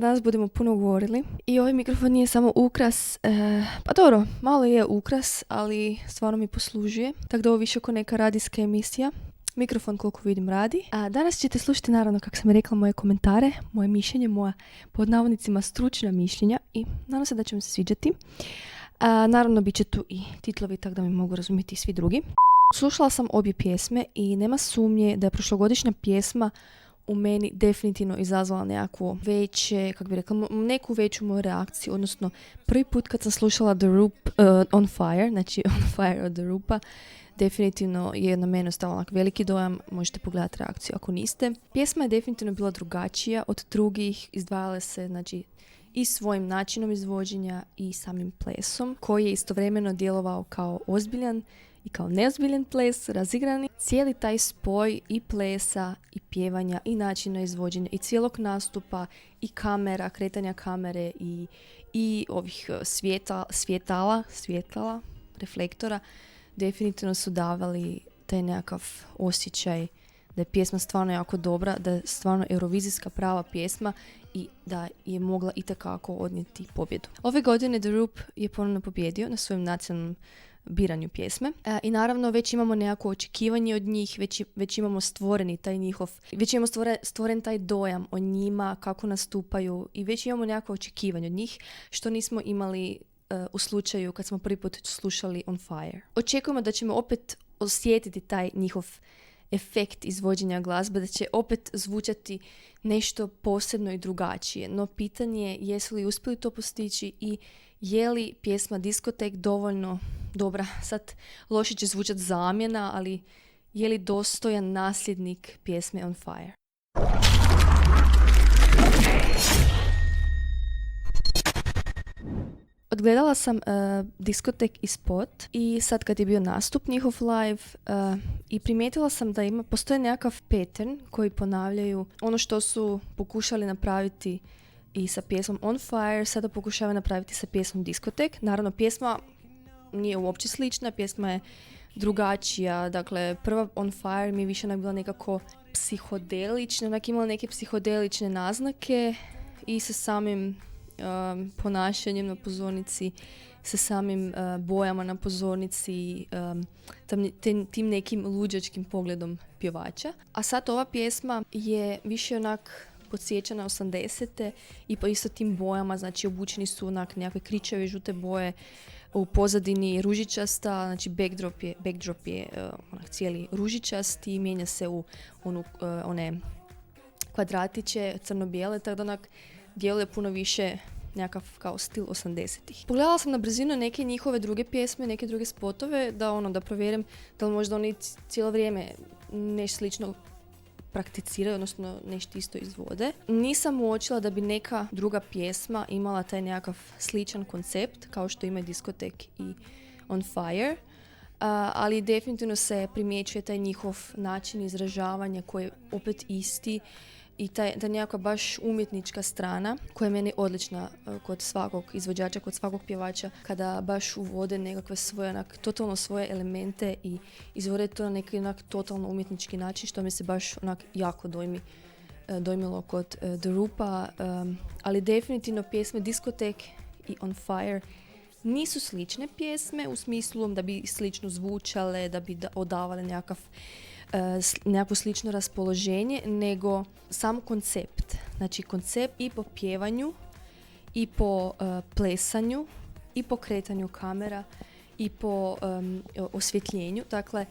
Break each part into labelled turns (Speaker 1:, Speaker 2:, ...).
Speaker 1: Danas budemo puno govorili i ovaj mikrofon nije samo ukras, pa dobro, malo je ukras, ali stvarno mi poslužuje, tako da ovo više oko neka radijska emisija. Mikrofon koliko vidim radi. A danas ćete slušati naravno, kako sam rekla, moje komentare, moje mišljenje, moja pod navodnicima stručna mišljenja i nadam se da će vam se sviđati. Naravno bit će tu i titlovi, tako da mi mogu razumjeti i svi drugi. Slušala sam obje pjesme i nema sumnje da je prošlogodišnja pjesma u meni definitivno izazvala nekakvo veće, kako bi rekla, neku veću moju reakciju, odnosno prvi put kad sam slušala The Roop On Fire, znači On Fire od The Roopa, definitivno je na mene ostao onak veliki dojam, možete pogledati reakciju ako niste. Pjesma je definitivno bila drugačija od drugih, izdvajala se, znači, i svojim načinom izvođenja i samim plesom, koji je istovremeno djelovao kao ozbiljan i kao neozbiljan ples, razigrani. Cijeli taj spoj i plesa, i pjevanja, i načina izvođenja, i cijelog nastupa, i kamera, kretanja kamere, i ovih svjetala, reflektora, definitivno su davali taj nekakav osjećaj da je pjesma stvarno jako dobra, da je stvarno eurovizijska prava pjesma i da je mogla itekako odnijeti pobjedu. Ove godine The Roop je ponovno pobjedio na svojem nacionalnom biranju pjesme i naravno već imamo nekako očekivanje od njih, već imamo stvoreni taj njihov, već imamo stvoren taj dojam o njima, kako nastupaju i već imamo nekako očekivanje od njih što nismo imali u slučaju kad smo prvi put slušali On Fire. Očekujemo da ćemo opet osjetiti taj njihov efekt izvođenja glazbe, da će opet zvučati nešto posebno i drugačije. No pitanje je jesu li uspjeli to postići i je li pjesma Diskotek dovoljno dobra, sad loše će zvučati zamjena, ali je li dostojan nasljednik pjesme On Fire? Odgledala sam Diskotek i spot i sad kad je bio nastup njihov live i primijetila sam da postoji nekakav pattern koji ponavljaju ono što su pokušali napraviti i sa pjesmom On Fire, sada pokušavaju napraviti sa pjesmom Diskotek. Naravno, pjesma nije uopće slična, pjesma je drugačija. Dakle, prva On Fire mi je više bila nekako psihodelična, onak imala neke psihodelične naznake i sa samim ponašanjem na pozornici, sa samim bojama na pozornici, tim nekim luđačkim pogledom pjevača. A sad ova pjesma je više onak podsjeća na 80-te i po isto tim bojama, znači obučeni su onak nekakve kričave žute boje, u pozadini ružičasta, znači backdrop je onak cijeli ružičast i mijenja se u one kvadratiće crno-bijele, tako da onak djeluje puno više nekakav kao stil 80-ih. Pogledala sam na brzinu neke njihove druge pjesme, neke druge spotove, da provjerim da li možda oni cijelo vrijeme nešto slično prakticiraju, odnosno nešto isto izvode. Nisam uočila da bi neka druga pjesma imala taj nekakav sličan koncept kao što ima Diskotek i On Fire, ali definitivno se primjećuje taj njihov način izražavanja koji je opet isti i ta nekakva baš umjetnička strana koja je meni odlična kod svakog izvođača, kod svakog pjevača, kada baš uvode nekakve svoje, totalno svoje elemente i izvode to na neki totalno umjetnički način, što mi se baš jako dojmilo kod The Roopa, ali definitivno pjesme Diskotek i On Fire nisu slične pjesme u smislu da bi slično zvučale, da bi odavale nekakvo slično raspoloženje, nego sam koncept. Znači koncept i po pjevanju, i po plesanju, i po kretanju kamera, i po osvjetljenju. Dakle,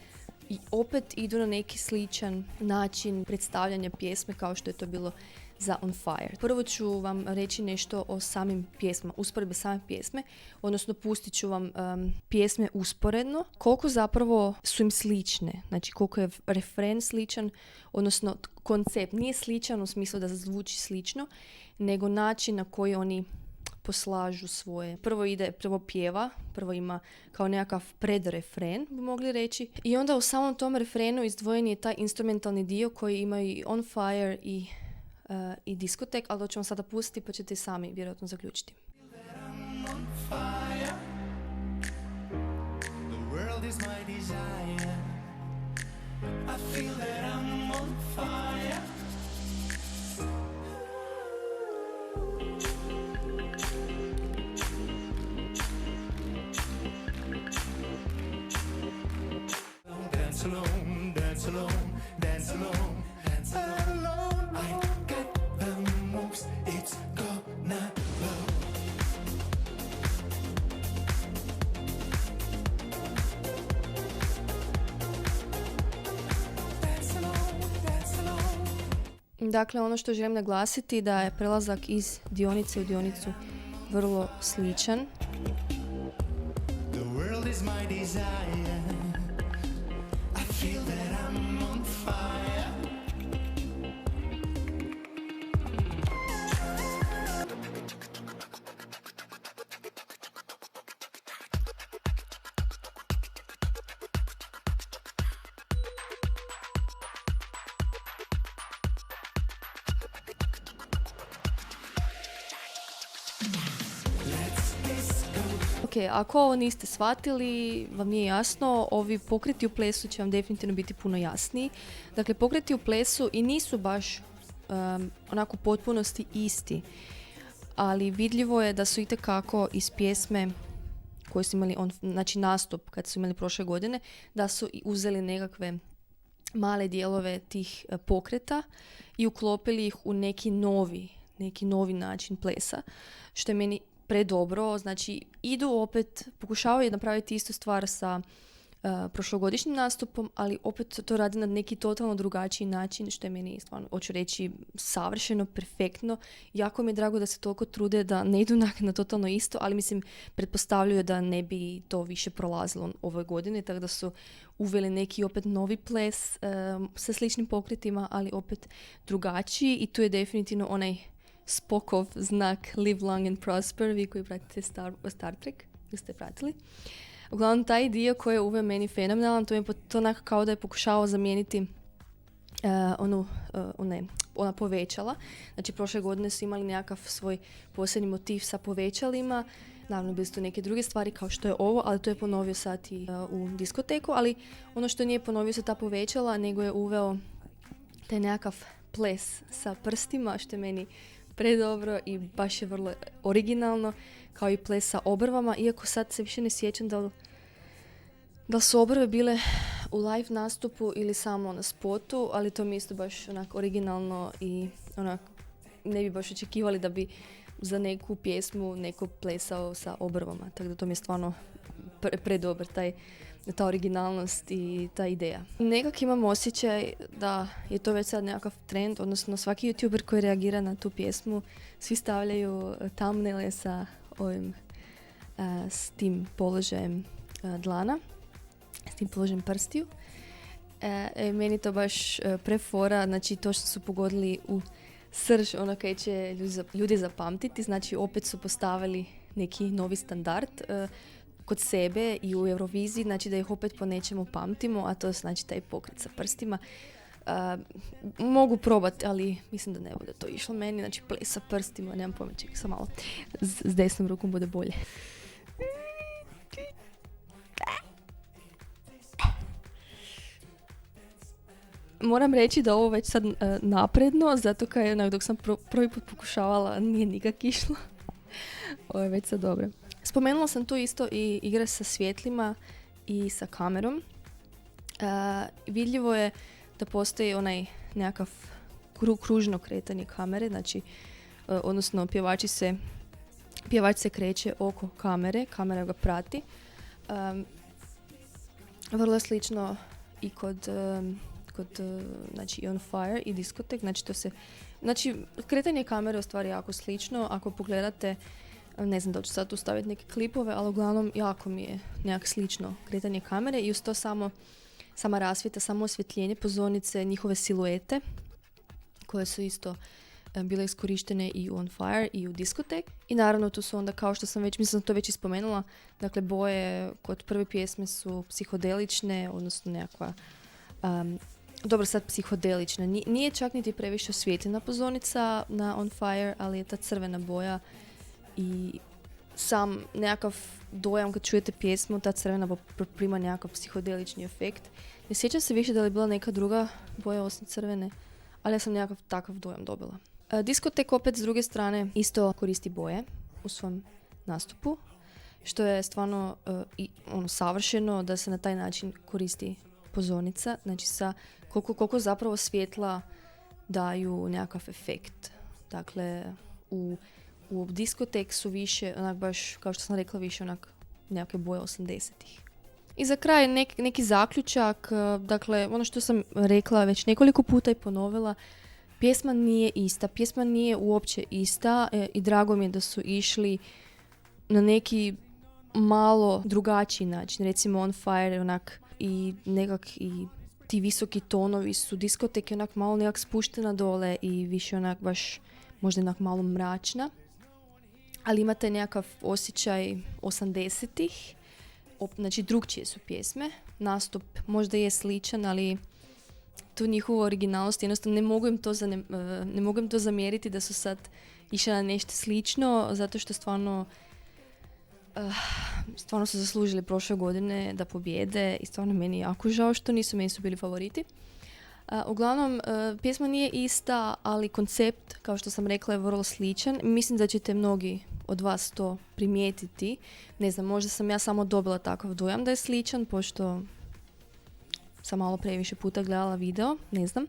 Speaker 1: i opet idu na neki sličan način predstavljanja pjesme kao što je to bilo za On Fire. Prvo ću vam reći nešto o samim pjesmama, usporedbe same pjesme, odnosno pustit ću vam pjesme usporedno, koliko zapravo su im slične, znači koliko je refren sličan, odnosno koncept nije sličan u smislu da zvuči slično, nego način na koji oni poslažu svoje. Prvo pjeva, prvo ima kao nekakav predrefren, bi mogli reći, i onda u samom tom refrenu izdvojen je taj instrumentalni dio koji ima i On Fire i Diskotek, ali to ću vam sada pustiti pa ćete sami vjerojatno zaključiti.
Speaker 2: dance alone, dance alone, dance alone, dance alone. I got the moves, it's gonna blow. Dance alone, dance alone.
Speaker 1: Dakle, ono što želim naglasiti da je prelazak iz dionice u dionicu vrlo sličan.
Speaker 2: The world is my desire. I feel that I'm on fire.
Speaker 1: Ok, ako ovo niste shvatili, vam nije jasno, ovi pokreti u plesu će vam definitivno biti puno jasniji. Dakle, pokreti u plesu i nisu baš onako u potpunosti isti, ali vidljivo je da su itekako iz pjesme koju su imali, znači nastup kad su imali prošle godine, da su i uzeli nekakve male dijelove tih pokreta i uklopili ih u neki novi način plesa, što je meni predobro. Znači, idu opet, pokušavaju napraviti istu stvar sa prošlogodišnjim nastupom, ali opet to radi na neki totalno drugačiji način, što je meni stvarno, hoću reći, savršeno, perfektno. Jako mi je drago da se toliko trude da ne idu na totalno isto, ali mislim, pretpostavljaju da ne bi to više prolazilo ove godine, tako da su uveli neki opet novi ples sa sličnim pokretima, ali opet drugačiji, i tu je definitivno onaj Spockov znak Live Long and Prosper, vi koji pratite Star Trek, ili ste pratili. Uglavnom, taj dio koji je uveo meni fenomenalan, to je to onako kao da je pokušao zamijeniti ona povećala. Znači, prošle godine su imali nekakav svoj posebni motiv sa povećalima. Naravno, bili su tu neke druge stvari kao što je ovo, ali to je ponovio sad i u diskoteku. Ali ono što nije ponovio su ta povećala, nego je uveo taj nekakav ples sa prstima, što je meni predobro i baš je vrlo originalno, kao i ples sa obrvama, iako sad se više ne sjećam da su obrve bile u live nastupu ili samo na spotu, ali to mi isto baš onak originalno i onak ne bi baš očekivali da bi za neku pjesmu neko plesao sa obrvama, tako da to mi je stvarno predobar ta originalnost i ta ideja. Nekak imam osjećaj da je to već sad nekakav trend, odnosno svaki youtuber koji reagira na tu pjesmu, svi stavljaju thumbnaile sa ovim, s tim položajem dlana, s tim položajem prstiju. Meni to baš prefora, znači to što su pogodili u srž ono kaj će ljudi zapamtiti, znači opet su postavili neki novi standard kod sebe i u Euroviziji, znači da ih opet po nečemu pamtimo, a to znači taj pokret sa prstima. Mogu probati, ali mislim da ne bude to išlo meni, znači ples sa prstima, nemam pojma, čekaj sam malo, s desnom rukom bude bolje. Moram reći da ovo već sad napredno, zato kaj dok sam prvi put pokušavala nije nikak išlo. Ovo je već sad dobro. Spomenula sam tu isto i igre sa svjetlima i sa kamerom. Vidljivo je da postoji onaj nekakav kružno kretanje kamere, znači odnosno pjevač se kreće oko kamere, kamera ga prati. Vrlo je slično i kod znači On Fire i diskotek, znači kretanje kamere je u stvari jako slično. Ako pogledate, ne znam da ću sad tu staviti neke klipove, ali uglavnom jako mi je nekak slično kretanje kamere i uz to sama rasvjeta, samo osvjetljenje pozornice, njihove siluete koje su isto bile iskorištene i u On Fire i u diskotek. I naravno tu su onda, kao što sam već, mislim da to već ispomenula, dakle boje kod prve pjesme su psihodelične, odnosno nekakva dobro, sad psihodelična. Nije čak niti previše osvjetljena pozornica na On Fire, ali je ta crvena boja i sam nekakav dojam kad čujete pjesmu, ta crvena prima nekakav psihodelični efekt. Ne sjećam se više da li je bila neka druga boja osim crvene, ali ja sam nekakav takav dojam dobila. Diskotek opet s druge strane isto koristi boje u svom nastupu, što je stvarno savršeno da se na taj način koristi pozornica, znači sa koliko zapravo svjetla daju nekakav efekt. Dakle, u diskotek su više, onak baš, kao što sam rekla, više onak nekakve boje 80-ih. I za kraj neki zaključak, dakle, ono što sam rekla već nekoliko puta i ponovila, pjesma nije ista, pjesma nije uopće ista i drago mi je da su išli na neki malo drugačiji način. Recimo On Fire onak i ti visoki tonovi su diskoteke onak malo nekak spuštena dole i više onak baš možda onak malo mračna. Ali imate nekakav osjećaj 80-ih. Znači drugčije su pjesme. Nastup možda je sličan, ali tu njihovu originalnost jednostavno ne mogu im to zamjeriti da su sad išli na nešto slično, zato što stvarno su zaslužili prošle godine da pobjede i stvarno meni je jako žao što meni su bili favoriti. Uglavnom, pjesma nije ista, ali koncept, kao što sam rekla, je vrlo sličan. Mislim da ćete mnogi od vas to primijetiti. Ne znam, možda sam ja samo dobila takav dojam da je sličan, pošto sam malo previše puta gledala video, ne znam.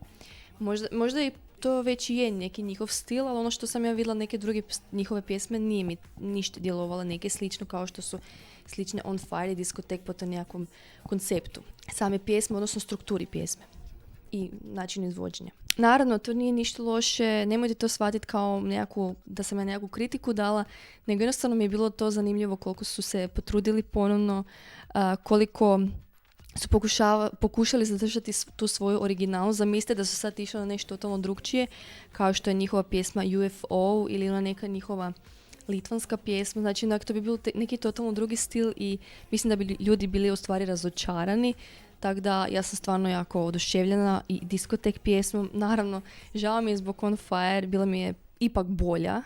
Speaker 1: Možda i to već je neki njihov stil, ali ono što sam ja vidjela neke druge njihove pjesme nije mi ništa djelovala neke slično kao što su slične On Fire i diskotek po tom nekakvom konceptu same pjesme, odnosno strukturi pjesme i način izvođenja. Naravno, to nije ništa loše, nemojte to shvatiti kao da sam ja nekakvu kritiku dala, nego jednostavno mi je bilo to zanimljivo koliko su se potrudili ponovno, koliko su pokušali zadržati tu svoju originalnu. Zamislite da su sad išli na nešto totalno drugčije, kao što je njihova pjesma UFO ili ona neka njihova litvanska pjesma. Znači, to bi bio neki totalno drugi stil i mislim da bi ljudi bili u stvari razočarani. Tako da ja sam stvarno jako oduševljena i diskotek pjesmom. Naravno, žao mi je zbog On Fire, bila mi je ipak bolja,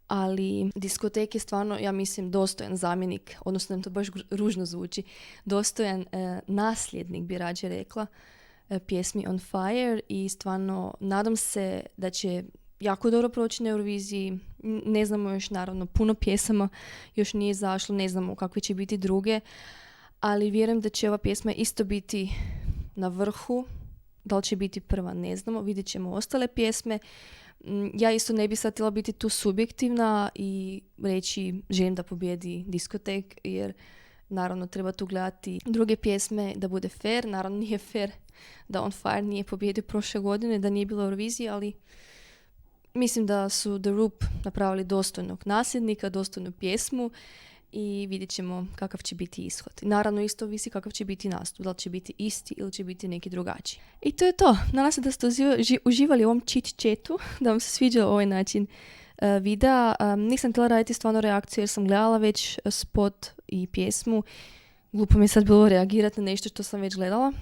Speaker 1: ali diskotek je stvarno, ja mislim, dostojan zamjenik, odnosno to baš ružno zvuči, dostojan nasljednik, bi rađe rekla, pjesmi On Fire i stvarno nadam se da će jako dobro proći na Euroviziji. Ne znamo još, naravno, puno pjesama još nije izašlo, ne znamo kakve će biti druge, ali vjerujem da će ova pjesma isto biti na vrhu. Da li će biti prva, ne znamo, vidjet ćemo ostale pjesme. Ja isto ne bi sad htjela biti tu subjektivna i reći želim da pobjedi diskotek, jer naravno treba tu gledati druge pjesme da bude fair. Naravno nije fair da On Fire nije pobjedio prošle godine, da nije bilo Eurovizije, ali mislim da su The Roop napravili dostojnog nasljednika, dostojnu pjesmu i vidjet ćemo kakav će biti ishod. Naravno isto ovisi kakav će biti nastup, da li će biti isti ili će biti neki drugačiji. I to je to. Nadam se da ste uživali u ovom chit-chatu, da vam se sviđa ovaj način videa. Nisam htjela raditi stvarno reakciju jer sam gledala već spot i pjesmu. Glupo mi je sad bilo reagirati na nešto što sam već gledala.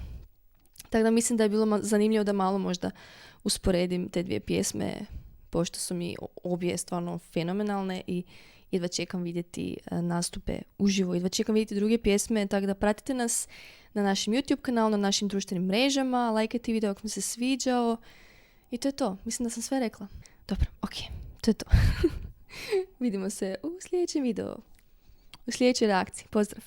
Speaker 1: Tako da mislim da je bilo zanimljivo da malo možda usporedim te dvije pjesme, pošto su mi obje stvarno fenomenalne i jedva čekam vidjeti nastupe uživo, jedva čekam vidjeti druge pjesme, tako da pratite nas na našem YouTube kanalu, na našim društvenim mrežama, lajkajte video ako mi se sviđao i to je to. Mislim da sam sve rekla. Dobro, ok, to je to. Vidimo se u sljedećem videu, u sljedećoj reakciji. Pozdrav!